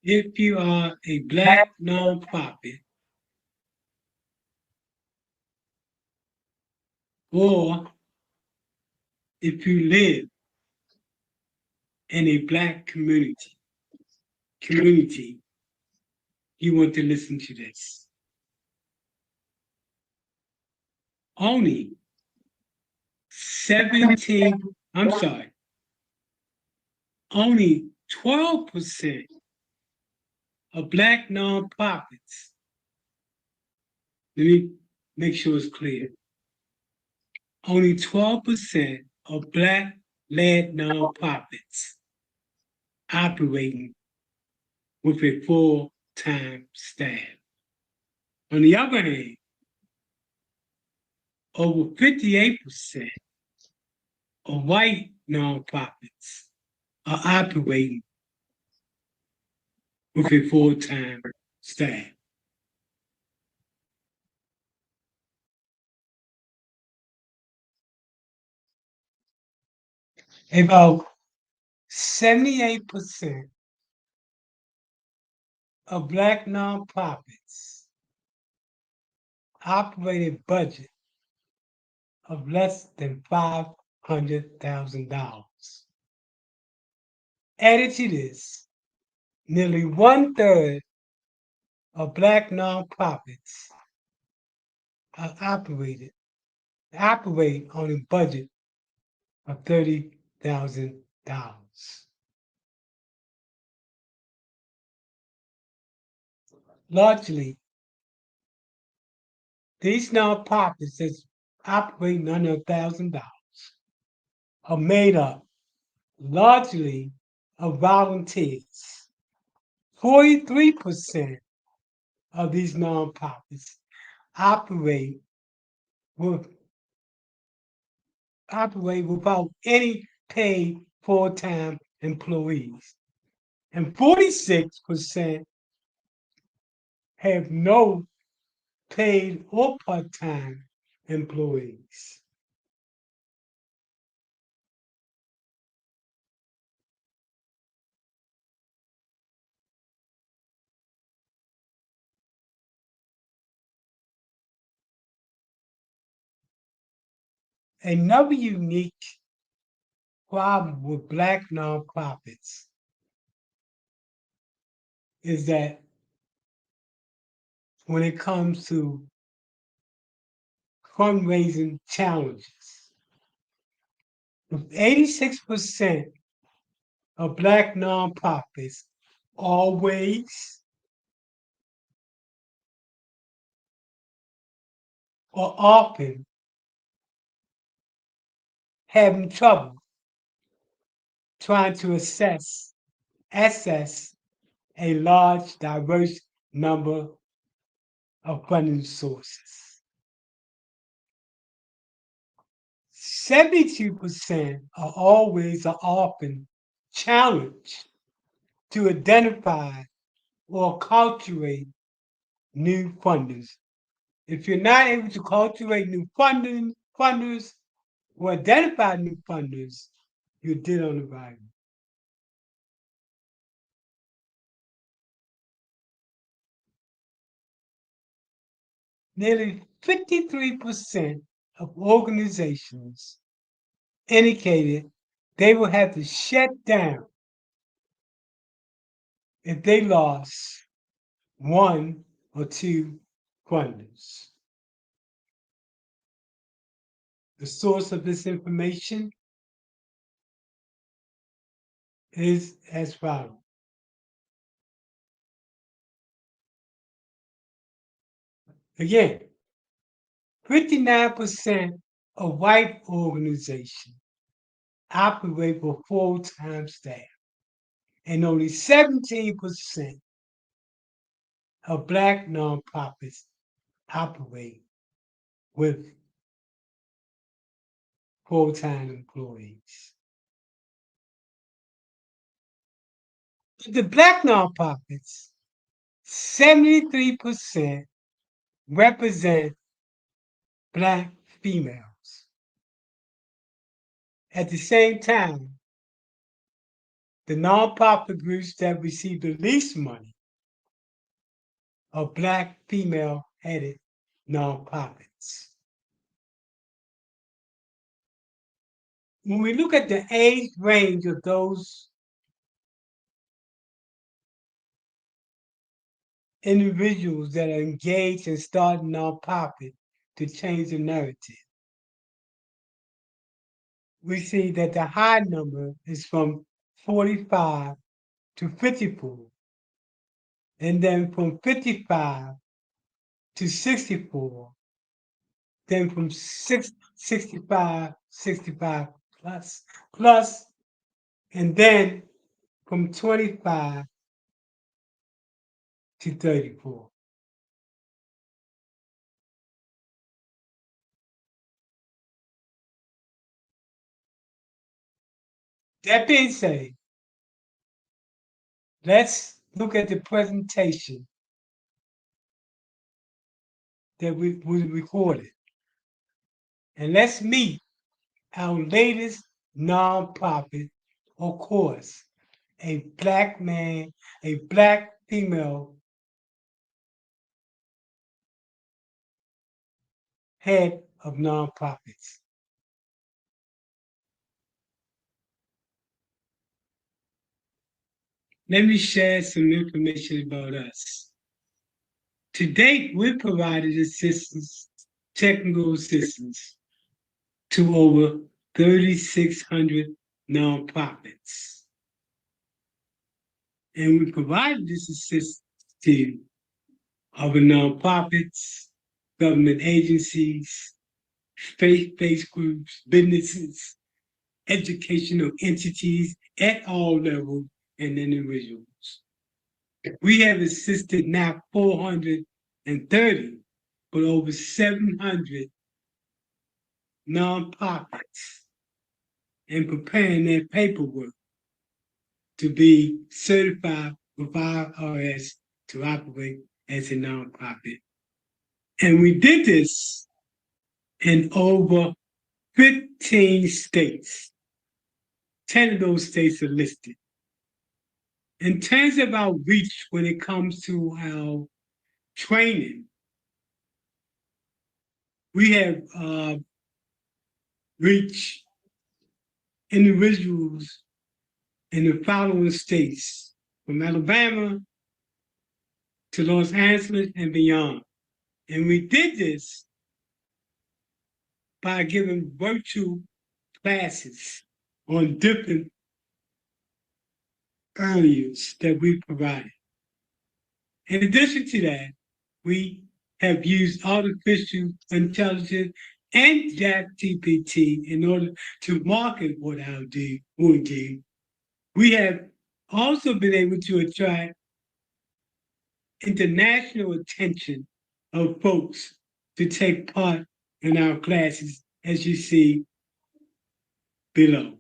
If you are a Black nonprofit or if you live in a Black community, you want to listen to this. Only 17, I'm sorry, only 12% of Black nonprofits, let me make sure it's clear, only 12% of Black led nonprofits operating with a full time staff. On the other hand, over 58% of white nonprofits are operating with a full time staff. About 78% of Black nonprofits operate a budget of less than $500,000. Added to this, nearly one third of Black nonprofits are operate on a budget of $30,000. Largely, these nonprofits that operate under $1,000 are made up largely of volunteers. 43% of these nonprofits operate with operate without any paid full-time employees. And 46% have no paid or part-time employees. Another unique problem with Black nonprofits is that when it comes to fundraising challenges, 86% of Black nonprofits always or often having trouble trying to access a large, diverse number of funding sources. 72% are always or often challenged to identify or cultivate new funders. If you're not able to cultivate new funders or identify new funders, you did on the right. Nearly 53% of organizations indicated they will have to shut down if they lost one or two funders. The source of this information is as follows. Again, 59% of white organizations operate with full-time staff, and only 17% of Black nonprofits operate with full-time employees. The Black nonprofits, 73% represent Black females. At the same time, The nonprofit groups that receive the least money are Black female-headed nonprofits. When we look at the age range of those individuals that are engaged in starting nonprofit to change the narrative, we see that the high number is from 45 to 54, and then from 55 to 64, then from 65 plus, and then from 25 to 34. That being said, let's look at the presentation that we recorded. And let's meet our latest nonprofit, of course, a Black man, a Black female head of nonprofits. Let me share some information about us. To date, we've provided assistance, technical assistance, to over 3,600 nonprofits. And we provided this assistance to other nonprofits, government agencies, faith-based groups, businesses, educational entities at all levels, and individuals. We have assisted now 430, but over 700 nonprofits in preparing their paperwork to be certified with IRS to operate as a nonprofit. And we did this in over 15 states. 10 of those states are listed. In terms of our reach when it comes to our training, we have reached individuals in the following states, from Alabama to Los Angeles and beyond. And we did this by giving virtual classes on different areas that we provided. In addition to that, we have used artificial intelligence and ChatGPT in order to market what we do. We have also been able to attract international attention of folks to take part in our classes, as you see below.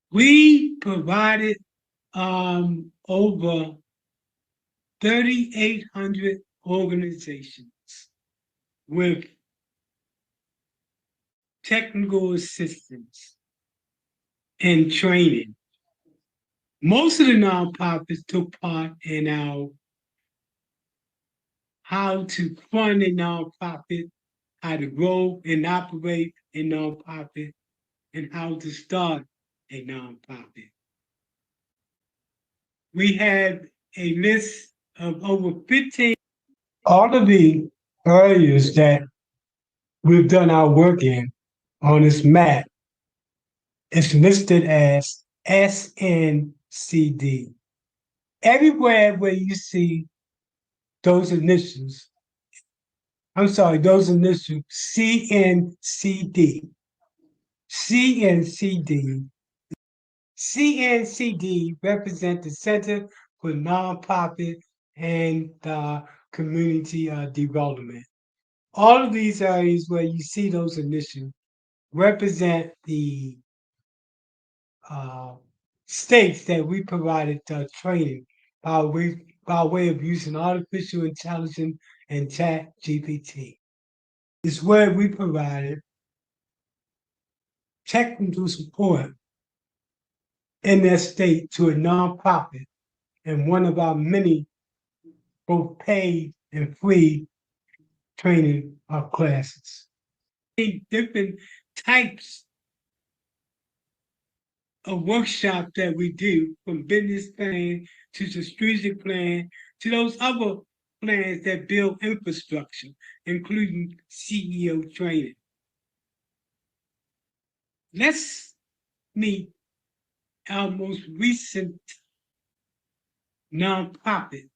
We provided over 3,800 organizations with technical assistance and training. Most of the nonprofits took part in our how to fund a nonprofit, how to grow and operate a nonprofit, and how to start a nonprofit. We have a list of over 15. All of the areas that we've done our work in on this map is listed as SNCD. Everywhere where you see those initials, those initials, CNCD. CNCD represent the Center for Nonprofit and Community Development. All of these areas where you see those initials represent the states that we provided training by way of using artificial intelligence and chat GPT. It's where we provided technical support in their state to a nonprofit and one of our many both paid and free training classes. Different types of workshops that we do, from business plan to strategic plan to those other plans that build infrastructure, including CEO training. Let's meet our most recent nonprofit.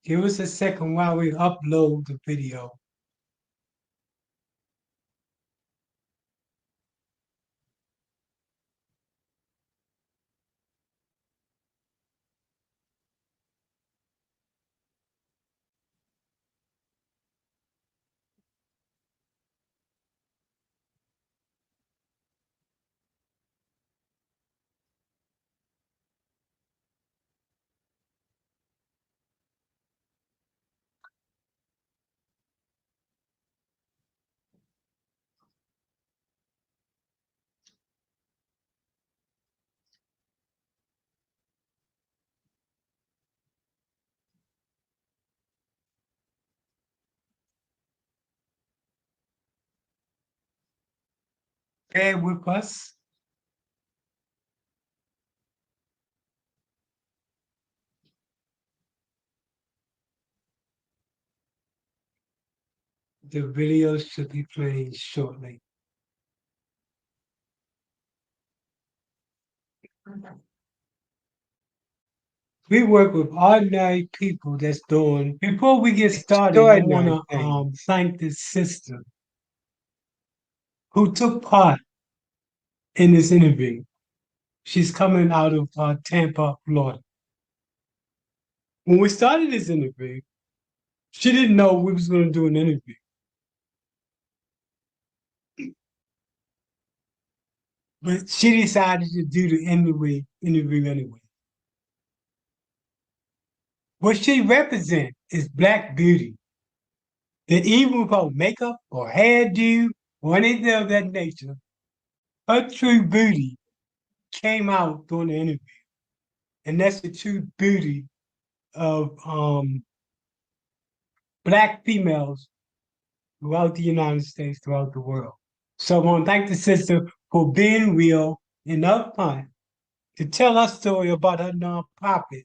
Give us a second while we upload the video. Bear with us. The video should be playing shortly. We work with ordinary people that's doing. Before we get started, I want to thank the sister who took part in this interview. She's coming out of Tampa, Florida. When we started this interview, she didn't know we was going to do an interview. But she decided to do the interview anyway. What she represents is Black beauty. That even without makeup or hairdo or anything of that nature, her true beauty came out during the interview. And that's the true beauty of Black females throughout the United States, throughout the world. So I want to thank the sister for being real and upfront to tell our story about her nonprofit,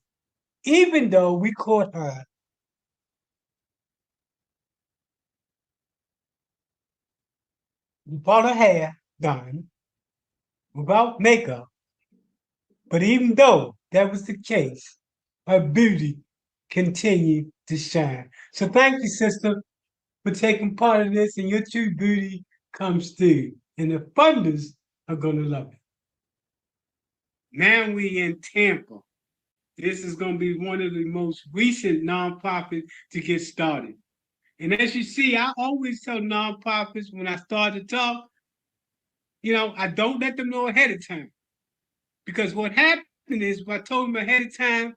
even though we caught her without her hair done, without makeup. But even though that was the case, her beauty continued to shine. So thank you, sister, for taking part of this, and your true beauty comes through. And the funders are going to love it. Now we in Tampa. This is going to be one of the most recent nonprofits to get started. And as you see, I always tell nonprofits when I start to talk, I don't let them know ahead of time. Because what happened is, if I told them ahead of time,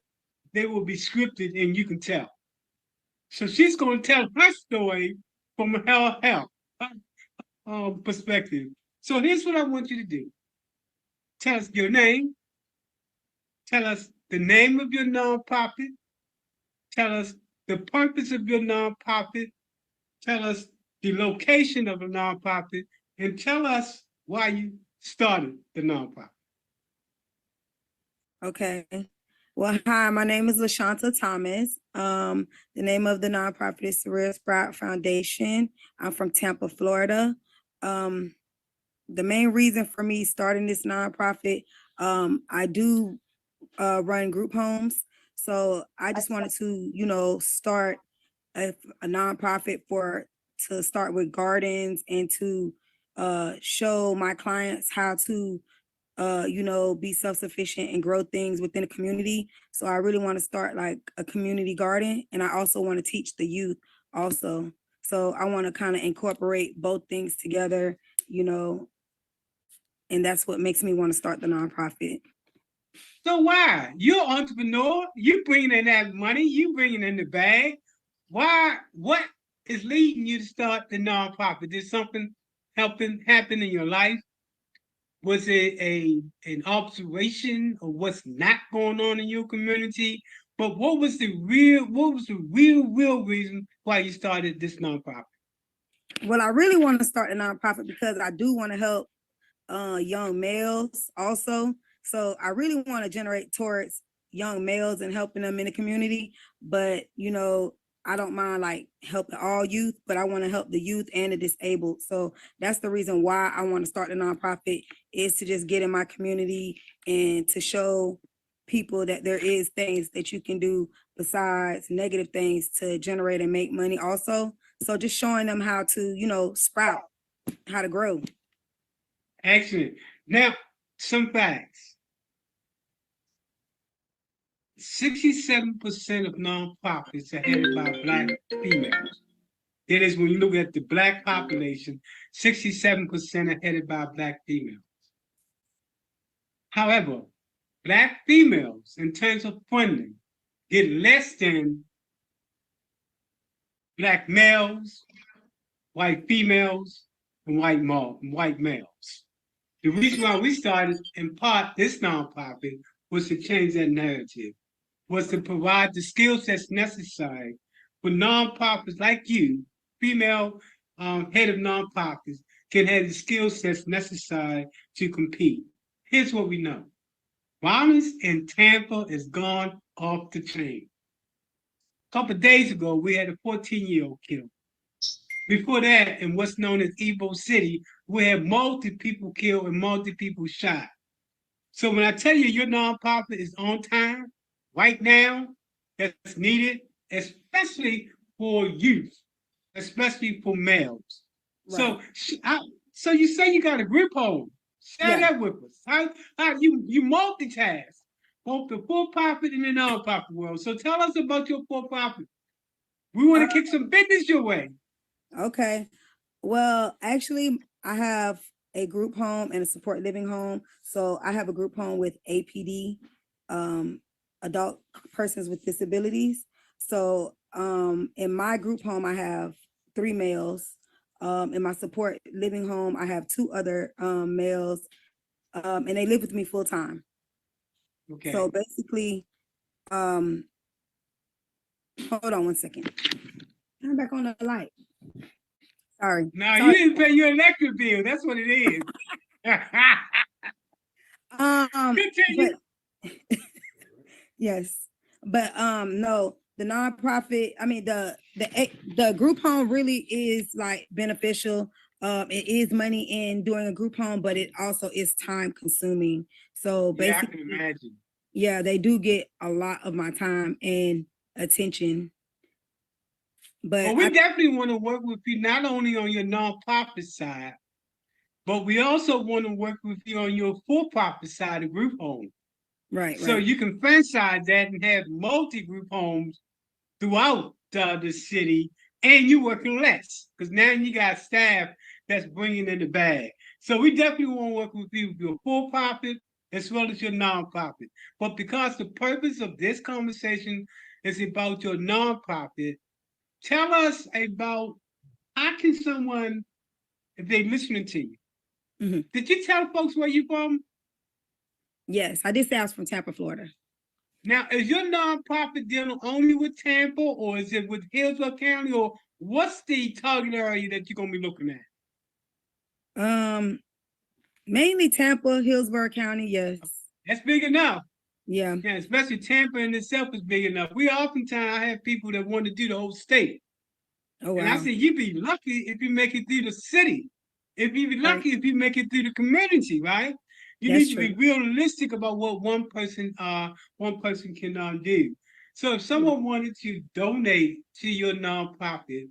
they will be scripted and you can tell. So she's going to tell her story from her health perspective. So here's what I want you to do. Tell us your name. Tell us the name of your nonprofit. Tell us the purpose of your nonprofit. Tell us the location of the nonprofit. And tell us why you started the nonprofit. Okay. Well, hi, my name is LaShanta Thomas. The name of the nonprofit is Surreal Sprout Foundation. I'm from Tampa, Florida. The main reason for me starting this nonprofit, I do run group homes. So I just wanted to, start a nonprofit to start with gardens and to show my clients how to be self-sufficient and grow things within the community. So I really want to start like a community garden, and I also want to teach the youth also. So I want to kind of incorporate both things together, and that's what makes me want to start the nonprofit. So why? You're an entrepreneur. You bringing in that money. You bringing in the bag. Why? What is leading you to start the nonprofit? Did something happen in your life? Was it an observation of what's not going on in your community? But what was the real reason why you started this nonprofit? Well, I really want to start a nonprofit because I do want to help young males also. So I really want to generate towards young males and helping them in the community. But, I don't mind like helping all youth, but I want to help the youth and the disabled. So that's the reason why I want to start the nonprofit, is to just get in my community and to show people that there is things that you can do besides negative things to generate and make money also. So just showing them how to, sprout, how to grow. Excellent. Now, some facts. 67% of nonprofits are headed by Black females. That is, when you look at the Black population, 67% are headed by Black females. However, Black females, in terms of funding, get less than Black males, white females, and white males. The reason why we started, in part, this nonprofit was to change that narrative, was to provide the skill sets necessary for nonprofits like you, female head of nonprofits, can have the skill sets necessary to compete. Here's what we know. Violence in Tampa is gone off the chain. A couple of days ago, we had a 14-year-old killed. Before that, in what's known as Evo City, we had multiple people killed and multiple people shot. So when I tell you your nonprofit is on time, right now, that's needed, especially for youth, especially for males. Right. So you say you got a group home. Share that with us. How you multitask both the for-profit and the non-profit world. So tell us about your for-profit. We want to kick some business your way. Okay. Well, actually, I have a group home and a support living home. So I have a group home with APD, adult persons with disabilities. So in my group home, I have 3 males. In my support living home, I have 2 other males, and they live with me full time. Okay. So basically, hold on one second. Turn back on the light. Sorry. No, you didn't pay your electric bill. That's what it is. Yes, but no, the nonprofit. I mean, the group home really is like beneficial. It is money in doing a group home, but it also is time consuming. So basically, I can imagine. Yeah, they do get a lot of my time and attention. But we definitely want to work with you not only on your nonprofit side, but we also want to work with you on your for-profit side of group home. Right. So you can franchise that and have multi-group homes throughout the city, and you're working less because now you got staff that's bringing in the bag. So we definitely want to work with you with your for-profit as well as your nonprofit. But because the purpose of this conversation is about your nonprofit, tell us about how can someone, if they're listening to you, did you tell folks where you're from? Yes, I did say I was from Tampa, Florida. Now, is your nonprofit dealing only with Tampa, or is it with Hillsborough County, or what's the target area that you're gonna be looking at? Mainly Tampa, Hillsborough County, yes. That's big enough. Yeah. Yeah, especially Tampa in itself is big enough. We oftentimes have people that want to do the whole state. Oh And I wow. said, you'd be lucky if you make it through the city. If you be Right. lucky if you make it through the community, right? You That's need to be true. realistic about what one person can do. So if Yeah. someone wanted to donate to your nonprofit,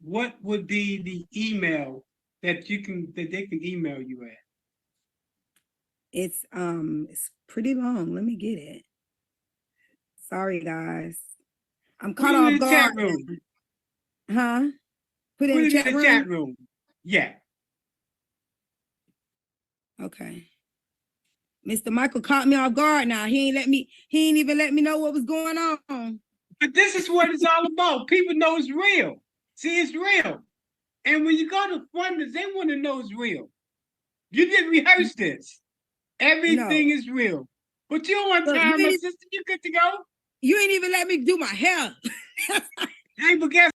what would be the email that they can email you at? It's pretty long. Let me get it. Sorry guys. I'm Put caught it off in the chat guard. room. Huh? Put it in Put the it in chat the room. chat room. Yeah. Okay. Mr. Michael caught me off guard now. He ain't even let me know what was going on. But this is what it's all about. People know it's real. See, it's real. And when you go to funders, they want to know it's real. You didn't rehearse this. No. Everything is real. But you don't want Look, time, my sister. You good to go? you ain't even let me do my hair. Hey, but guess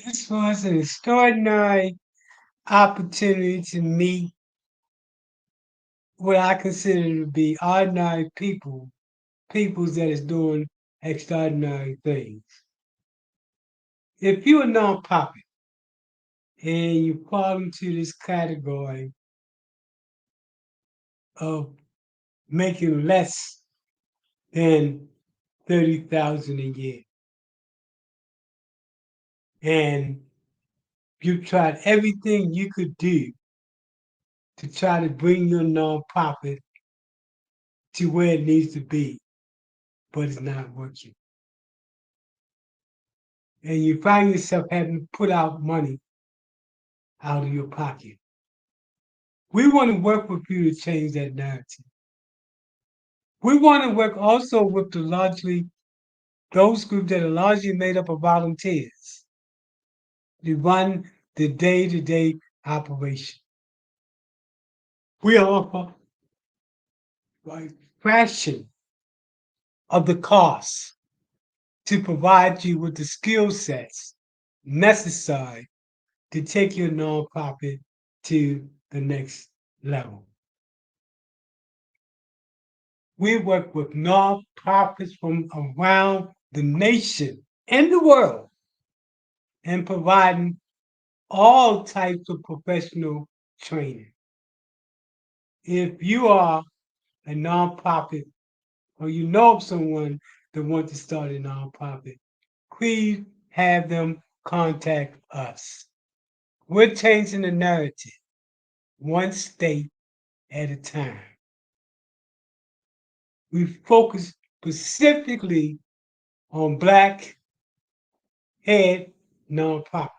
this was an extraordinary opportunity to meet what I consider to be ordinary peoples that is doing extraordinary things. If you're a nonprofit and you fall into this category of making less than 30,000 a year, and you tried everything you could do to try to bring your nonprofit to where it needs to be, but it's not working. And you find yourself having to put out money out of your pocket. We want to work with you to change that narrative. We want to work also with those groups that are largely made up of volunteers to run the day-to-day operation. We offer a fraction of the cost to provide you with the skill sets necessary to take your nonprofit to the next level. We work with nonprofits from around the nation and the world and providing all types of professional training. If you are a nonprofit or you know of someone that wants to start a nonprofit, please have them contact us. We're changing the narrative one state at a time. We focus specifically on Black head nonprofits.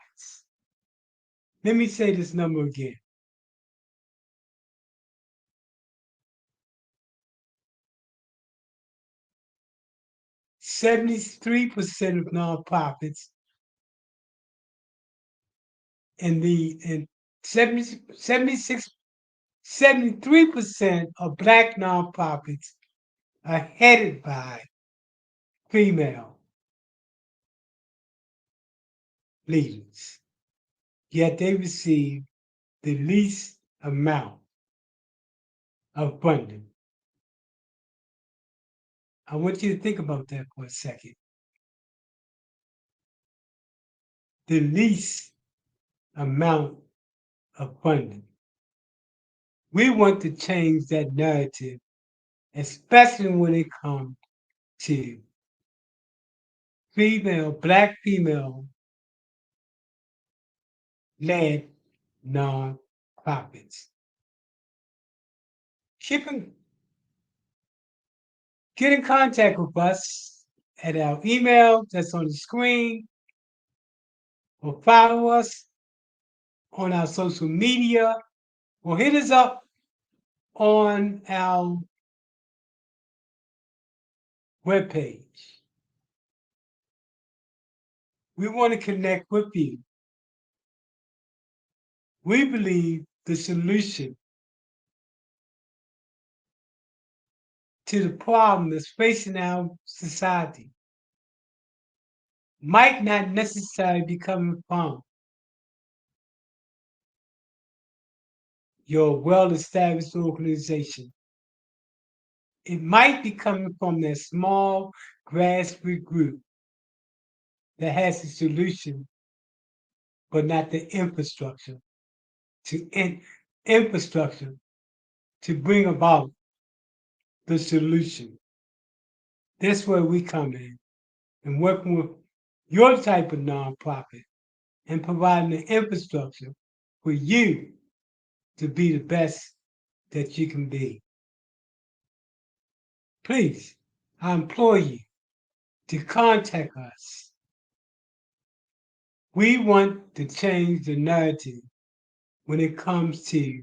Let me say this number again. 73% of nonprofits and 73% of Black nonprofits are headed by female leaders, yet they receive the least amount of funding. I want you to think about that for a second. The least amount of funding. We want to change that narrative, especially when it comes to Black female led nonprofits. Keep in, get in contact with us at our email that's on the screen or follow us on our social media or hit us up on our webpage. We want to connect with you. We believe the solution to the problem that's facing our society might not necessarily be coming from your well established organization it might be coming from that small grassroots group that has a solution, but not the infrastructure infrastructure to bring about the solution. That's where we come in and working with your type of nonprofit and providing the infrastructure for you to be the best that you can be. Please, I implore you to contact us. We want to change the narrative when it comes to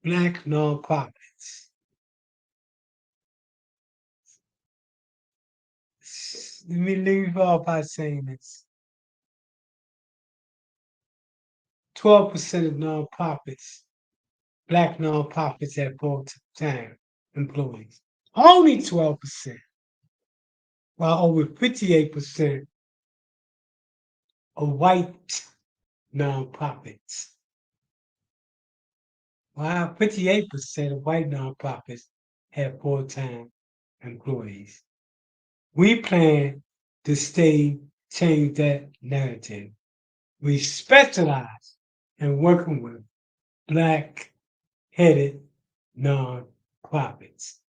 Black nonprofits. Let me leave off by saying this. 12% of nonprofits, Black nonprofits have full-time employees. Only 12%, while over 58% are white nonprofits. While 58% of white nonprofits have full-time employees. We plan to change that narrative. We specialize in working with Black-headed nonprofits.